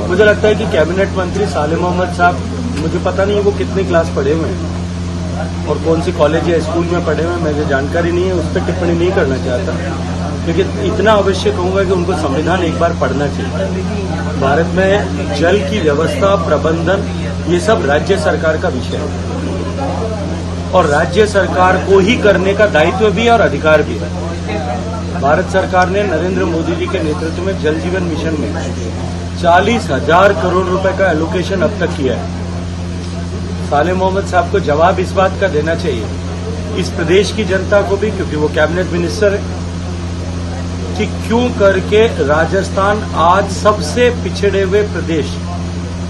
मुझे लगता है कि कैबिनेट मंत्री साले मोहम्मद साहब, मुझे पता नहीं वो कितनी क्लास पढ़े हुए हैं और कौन सी कॉलेज या स्कूल में पढ़े हुए हैं, मुझे जानकारी नहीं है, उस पर टिप्पणी नहीं करना चाहता। लेकिन इतना अवश्य कहूंगा कि उनको संविधान एक बार पढ़ना चाहिए। भारत में जल की व्यवस्था, प्रबंधन, ये सब राज्य सरकार का विषय है और राज्य सरकार को ही करने का दायित्व भी और अधिकार भी है। भारत सरकार ने नरेंद्र मोदी जी के नेतृत्व में जल जीवन मिशन में 40,000 करोड़ रुपए का एलोकेशन अब तक किया है। साले मोहम्मद साहब को जवाब इस बात का देना चाहिए, इस प्रदेश की जनता को भी, क्योंकि वो कैबिनेट मिनिस्टर है, कि क्यों करके राजस्थान आज सबसे पिछड़े हुए प्रदेश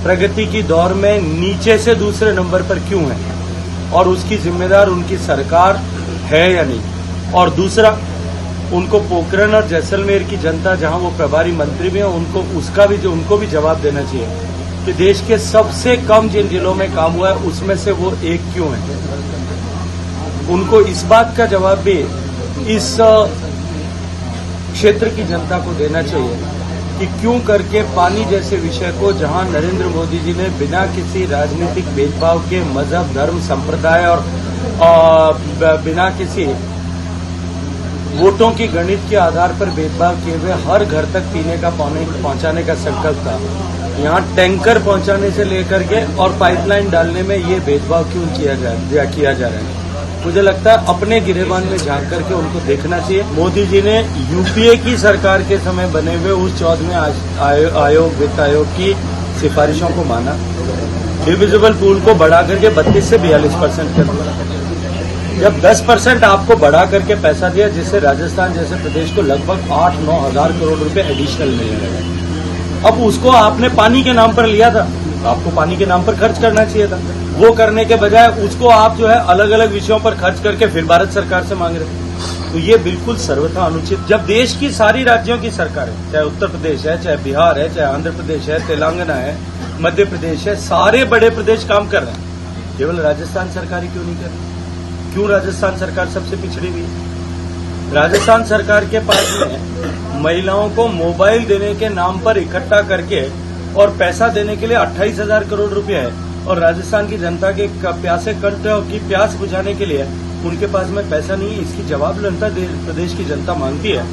प्रगति की दौर में नीचे से दूसरे नंबर पर क्यों है और उसकी जिम्मेदार उनकी सरकार है या नहीं। और दूसरा, उनको पोखरण और जैसलमेर की जनता, जहां वो प्रभारी मंत्री भी हैं, उनको भी जवाब देना चाहिए कि देश के सबसे कम जिन जिलों में काम हुआ है उसमें से वो एक क्यों है। उनको इस बात का जवाब भी इस क्षेत्र की जनता को देना चाहिए कि क्यों करके पानी जैसे विषय को, जहां नरेंद्र मोदी जी ने बिना किसी राजनीतिक भेदभाव के, मजहब, धर्म, संप्रदाय और बिना किसी वोटों की गणित के आधार पर भेदभाव किए हुए हर घर तक पीने का पानी पहुंचाने का संकल्प था, यहां टैंकर पहुंचाने से लेकर के और पाइपलाइन डालने में ये भेदभाव क्यों किया जा रहा है। मुझे लगता है अपने गिरेबान में झांक करके उनको देखना चाहिए। मोदी जी ने यूपीए की सरकार के समय बने हुए उस 14वें आयोग, वित्त आयोग की सिफारिशों को माना, डिविजिबल पूल को बढ़ा करके 32 से 42% कर दिया। जब 10% आपको बढ़ा करके पैसा दिया, जिससे राजस्थान जैसे प्रदेश को लगभग 8-9 हजार करोड़ रुपए एडिशनल मिलने लगे। अब उसको आपने पानी के नाम पर लिया था, आपको पानी के नाम पर खर्च करना चाहिए था। वो करने के बजाय उसको आप जो है अलग अलग विषयों पर खर्च करके फिर भारत सरकार से मांग रहे, तो ये बिल्कुल सर्वथा अनुचित। जब देश की सारी राज्यों की सरकार है, चाहे उत्तर प्रदेश है, चाहे बिहार है, चाहे आंध्र प्रदेश है, तेलंगाना है, मध्य प्रदेश है, सारे बड़े प्रदेश काम कर रहे हैं, केवल राजस्थान सरकार ही क्यों नहीं कर रही? क्यों राजस्थान सरकार सबसे पिछड़ी हुई है? राजस्थान सरकार के पास में महिलाओं को मोबाइल देने के नाम पर इकट्ठा करके और पैसा देने के लिए 28,000 करोड़ रुपए है, और राजस्थान की जनता के प्यासे कंठ की प्यास बुझाने के लिए उनके पास में पैसा नहीं है। इसकी जवाब जनता, प्रदेश की जनता मांगती है।